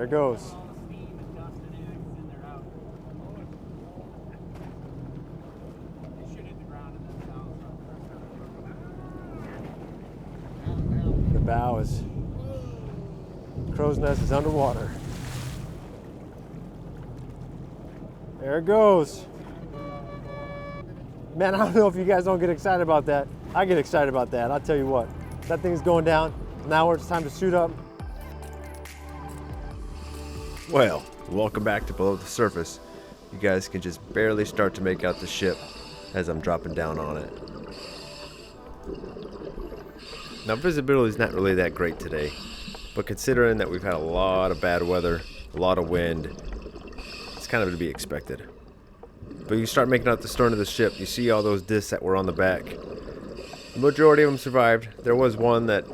There it goes. The bow is, crow's nest is underwater. There it goes. Man, I don't know if you guys don't get excited about that. I get excited about that. I'll tell you what. That thing's going down. Now it's time to suit up. Well, welcome back to Below the Surface. You guys can just barely start to make out the ship as I'm dropping down on it. Now, visibility is not really that great today, but considering that we've had a lot of bad weather, a lot of wind, it's kind of to be expected. But you start making out the stern of the ship, you see all those discs that were on the back. The majority of them survived. There was one that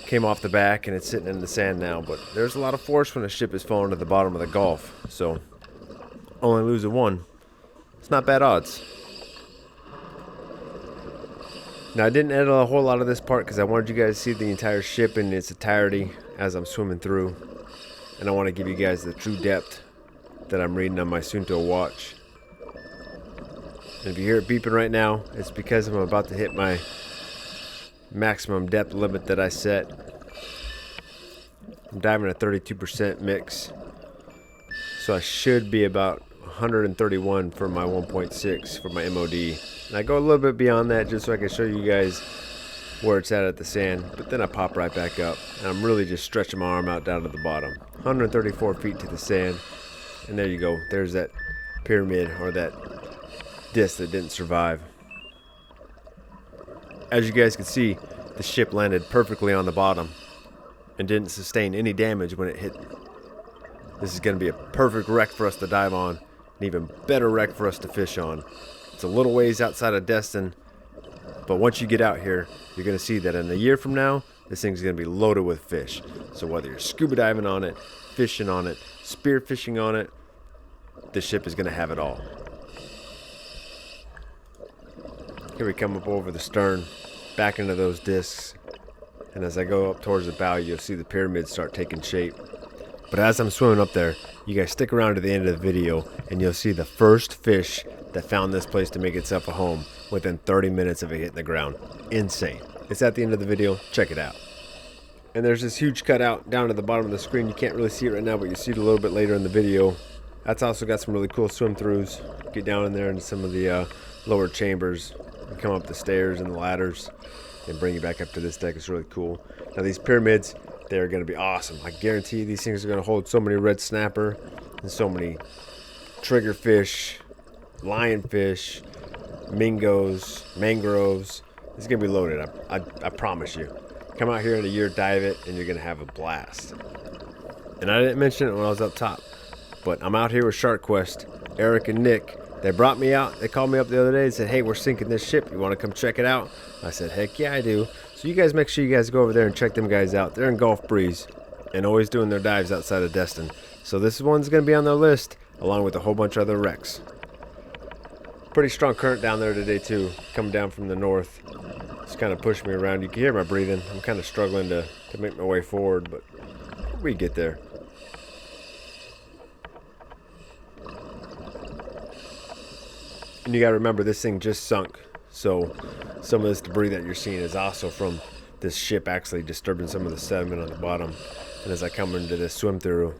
came off the back and it's sitting in the sand now, but there's a lot of force when a ship is falling to the bottom of the Gulf, so only losing one, it's not bad odds. Now, I didn't edit a whole lot of this part because I wanted you guys to see the entire ship in its entirety as I'm swimming through, and I want to give you guys the true depth that I'm reading on my Suunto watch. And if you hear it beeping right now, it's because I'm about to hit my maximum depth limit that I set. I'm diving at 32% mix, so I should be about 131 for my 1.6 for my MOD. And I go a little bit beyond that just so I can show you guys where it's at the sand, but then I pop right back up, and I'm really just stretching my arm out down to the bottom. 134 feet to the sand, and there you go. There's that pyramid, or that disc that didn't survive. As you guys can see, the ship landed perfectly on the bottom and didn't sustain any damage when it hit. This is going to be a perfect wreck for us to dive on, an even better wreck for us to fish on. It's a little ways outside of Destin, but once you get out here, you're going to see that in a year from now, this thing's going to be loaded with fish. So whether you're scuba diving on it, fishing on it, spear fishing on it, this ship is going to have it all. Here we come up over the stern, back into those discs, and as I go up towards the bow, you'll see the pyramids start taking shape. But as I'm swimming up there, you guys stick around to the end of the video, and you'll see the first fish that found this place to make itself a home within 30 minutes of it hitting the ground. Insane. It's at the end of the video. Check it out. And there's this huge cutout down at the bottom of the screen. You can't really see it right now, but you see it a little bit later in the video. That's also got some really cool swim throughs. Get down in there into some of the lower chambers. You come up the stairs and the ladders and bring you back up to this deck. It's really cool. Now these pyramids, they're going to be awesome. I guarantee you these things are going to hold so many red snapper and so many triggerfish, lionfish, mingos, mangroves. It's going to be loaded. I promise you. Come out here in a year, dive it, and you're going to have a blast. And I didn't mention it when I was up top, but I'm out here with Shark Quest, Eric and Nick. They brought me out. They called me up the other day and said, hey, we're sinking this ship. You want to come check it out? I said, heck yeah, I do. So you guys make sure you guys go over there and check them guys out. They're in Gulf Breeze and always doing their dives outside of Destin. So this one's going to be on their list along with a whole bunch of other wrecks. Pretty strong current down there today too, coming down from the north. It's kind of pushing me around. You can hear my breathing. I'm kind of struggling to make my way forward, but we get there. And you gotta remember, this thing just sunk, so some of this debris that you're seeing is also from this ship actually disturbing some of the sediment on the bottom. And as I come into this swim through,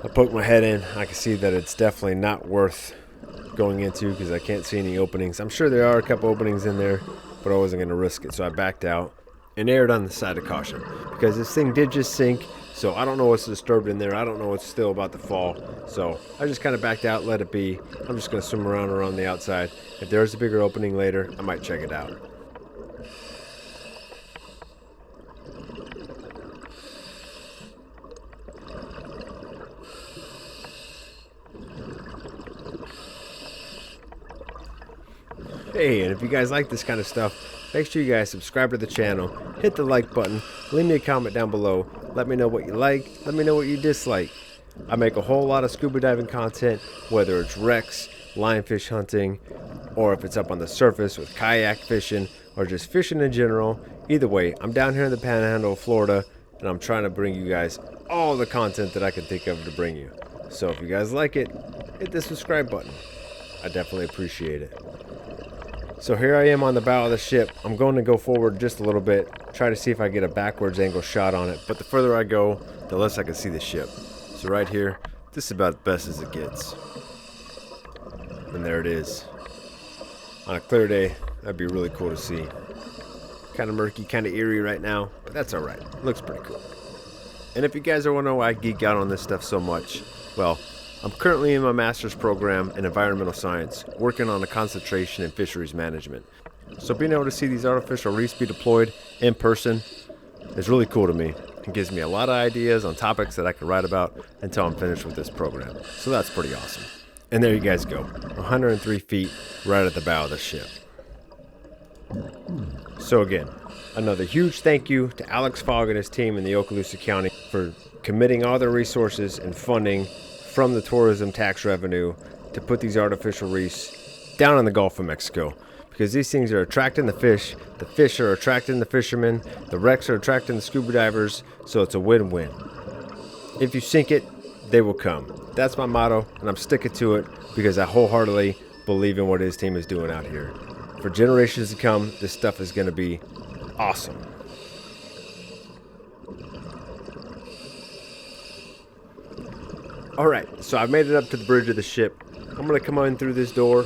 I poke my head in. I can see that it's definitely not worth going into because I can't see any openings. I'm sure there are a couple openings in there, but I wasn't going to risk it, so I backed out and erred on the side of caution because this thing did just sink. So I don't know what's disturbed in there. I don't know what's still about to fall. So I just kind of backed out, let it be. I'm just going to swim around the outside. If there's a bigger opening later, I might check it out. Hey, and if you guys like this kind of stuff, make sure you guys subscribe to the channel, hit the like button, leave me a comment down below, let me know what you like, let me know what you dislike. I make a whole lot of scuba diving content, whether it's wrecks, lionfish hunting, or if it's up on the surface with kayak fishing, or just fishing in general. Either way, I'm down here in the Panhandle of Florida. and I'm trying to bring you guys all the content that I can think of to bring you. So if you guys like it, hit the subscribe button. I definitely appreciate it. So here I am on the bow of the ship. I'm going to go forward just a little bit, try to see if I get a backwards angle shot on it, but the further I go, the less I can see the ship. So right here, this is about the best as it gets. And there it is. On a clear day, that'd be really cool to see. Kind of murky, kind of eerie right now, but that's alright. Looks pretty cool. And if you guys are wondering why I geek out on this stuff so much, well, I'm currently in my master's program in environmental science, working on a concentration in fisheries management. So being able to see these artificial reefs be deployed in person is really cool to me. It gives me a lot of ideas on topics that I can write about until I'm finished with this program. So that's pretty awesome. And there you guys go, 103 feet right at the bow of the ship. So again, another huge thank you to Alex Fogg and his team in the Okaloosa County for committing all their resources and funding from the tourism tax revenue to put these artificial reefs down in the Gulf of Mexico, because these things are attracting the fish are attracting the fishermen, the wrecks are attracting the scuba divers, so it's a win-win. If you sink it, they will come. That's my motto, and I'm sticking to it because I wholeheartedly believe in what his team is doing out here. For generations to come, this stuff is going to be awesome. Alright, so I've made it up to the bridge of the ship. I'm going to come in through this door.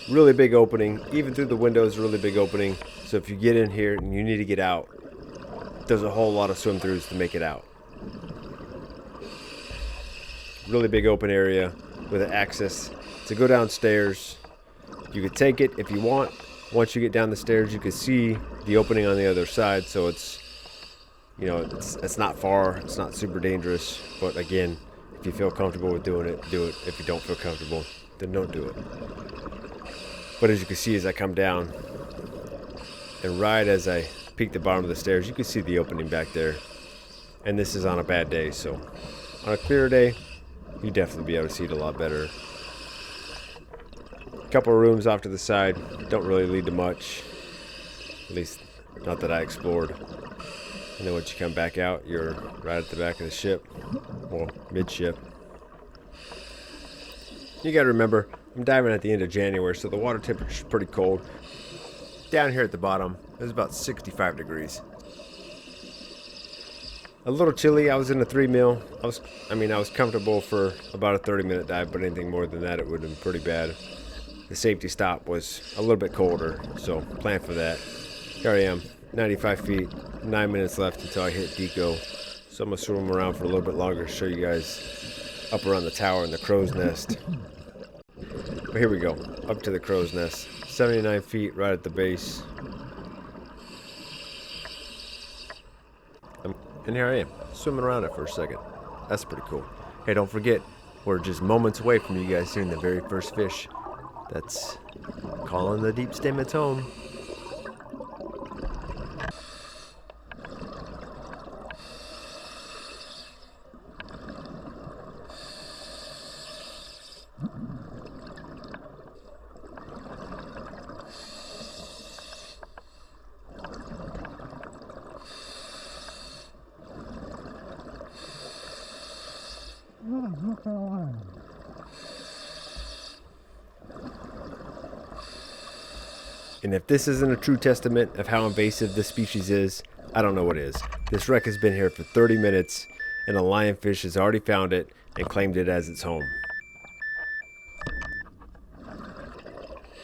Really big opening. Even through the windows, really big opening. So if you get in here and you need to get out, there's a whole lot of swim-throughs to make it out. Really big open area with access to go downstairs. You could take it if you want. Once you get down the stairs, you can see the opening on the other side. So it's, you know, it's not far. It's not super dangerous. But again, if you feel comfortable with doing it, do it. If you don't feel comfortable, then don't do it. But as you can see as I come down, and right as I peek the bottom of the stairs, you can see the opening back there. And this is on a bad day, so on a clear day, you definitely be able to see it a lot better. A couple of rooms off to the side, don't really lead to much. At least, not that I explored. And then once you come back out, you're right at the back of the ship. Well, midship. You gotta remember, I'm diving at the end of January, so the water temperature is pretty cold. Down here at the bottom, it was about 65 degrees. A little chilly. I was in a 3 mil. I was comfortable for about a 30-minute dive, but anything more than that, it would have been pretty bad. The safety stop was a little bit colder, so plan for that. Here I am, 95 feet, 9 minutes left until I hit deco. So I'm gonna swim around for a little bit longer to show you guys up around the tower and the crow's nest. But here we go, up to the crow's nest. 79 feet right at the base. And here I am, swimming around it for a second. That's pretty cool. Hey, don't forget, we're just moments away from you guys seeing the very first fish. That's calling the deep stem its home. And if this isn't a true testament of how invasive this species is, I don't know what is. This wreck has been here for 30 minutes, and a lionfish has already found it and claimed it as its home.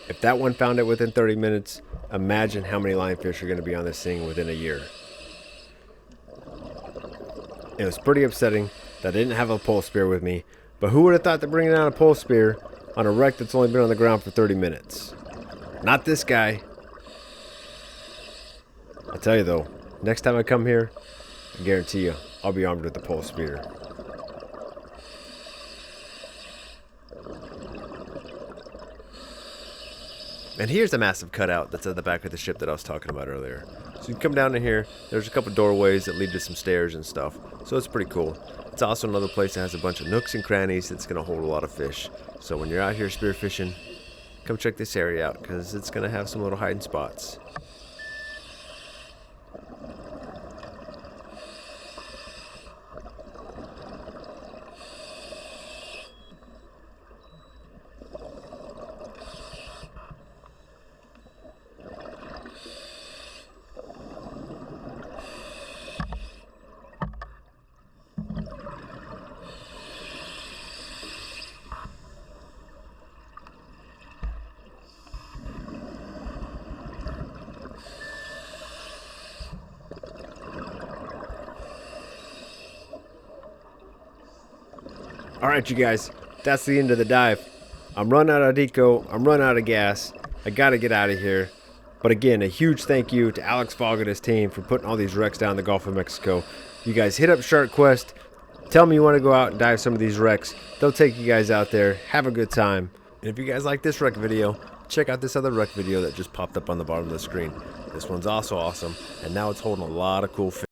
If that one found it within 30 minutes, imagine how many lionfish are going to be on this thing within a year. It was pretty upsetting that I didn't have a pole spear with me, but who would have thought that bringing down a pole spear on a wreck that's only been on the ground for 30 minutes? Not this guy. I'll tell you though, next time I come here, I guarantee you, I'll be armed with the pole spear. And here's a massive cutout that's at the back of the ship that I was talking about earlier. So you come down in here, there's a couple doorways that lead to some stairs and stuff. So it's pretty cool. It's also another place that has a bunch of nooks and crannies that's going to hold a lot of fish. So when you're out here spearfishing, come check this area out because it's going to have some little hiding spots. Alright, you guys, that's the end of the dive. I'm running out of deco, I'm running out of gas. I gotta get out of here. But again, a huge thank you to Alex Fogg and his team for putting all these wrecks down in the Gulf of Mexico. You guys hit up Shark Quest. Tell them you want to go out and dive some of these wrecks. They'll take you guys out there. Have a good time. And if you guys like this wreck video, check out this other wreck video that just popped up on the bottom of the screen. This one's also awesome, and now it's holding a lot of cool fish.